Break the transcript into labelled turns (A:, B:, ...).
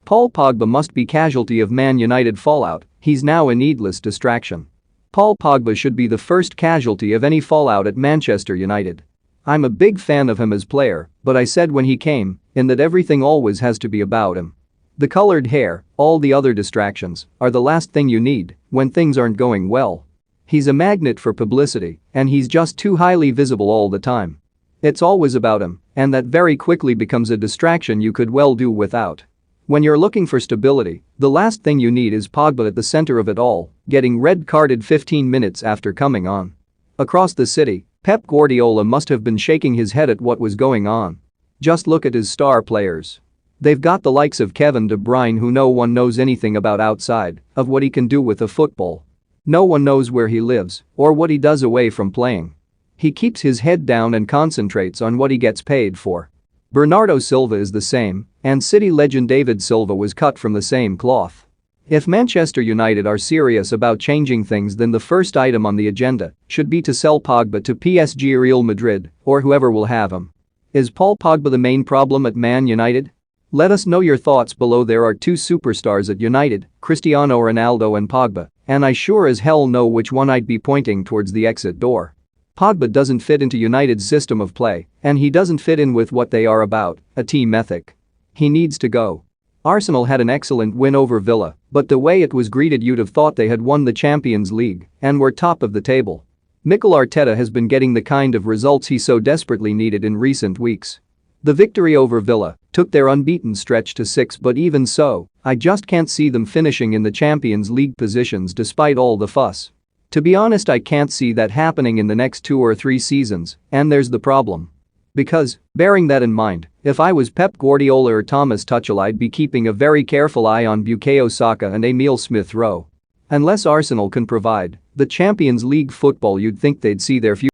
A: Paul Pogba must be casualty of Man United fallout, he's now a needless distraction. Paul Pogba should be the first casualty of any fallout at Manchester United. I'm a big fan of him as player, but I said when he came in that everything always has to be about him. The colored hair, all the other distractions, are the last thing you need when things aren't going well. He's a magnet for publicity, and he's just too highly visible all the time. It's always about him, and that very quickly becomes a distraction you could well do without. When you're looking for stability, the last thing you need is Pogba at the center of it all, getting red-carded 15 minutes after coming on. Across the city, Pep Guardiola must have been shaking his head at what was going on. Just look at his star players. They've got the likes of Kevin De Bruyne, who no one knows anything about outside of what he can do with a football. No one knows where he lives or what he does away from playing. He keeps his head down and concentrates on what he gets paid for. Bernardo Silva is the same, and City legend David Silva was cut from the same cloth. If Manchester United are serious about changing things, then the first item on the agenda should be to sell Pogba to PSG, Real Madrid, or whoever will have him. Is Paul Pogba the main problem at Man United? Let us know your thoughts below. There are two superstars at United, Cristiano Ronaldo and Pogba, and I sure as hell know which one I'd be pointing towards the exit door. Pogba doesn't fit into United's system of play, and he doesn't fit in with what they are about, a team ethic. He needs to go. Arsenal had an excellent win over Villa, but the way it was greeted, you'd have thought they had won the Champions League and were top of the table. Mikel Arteta has been getting the kind of results he so desperately needed in recent weeks. The victory over Villa took their unbeaten stretch to 6, but even so, I just can't see them finishing in the Champions League positions despite all the fuss. To be honest, I can't see that happening in the next 2 or 3 seasons, and there's the problem. Because, bearing that in mind, if I was Pep Guardiola or Thomas Tuchel, I'd be keeping a very careful eye on Bukayo Saka and Emile Smith Rowe. Unless Arsenal can provide the Champions League football, you'd think they'd see their future.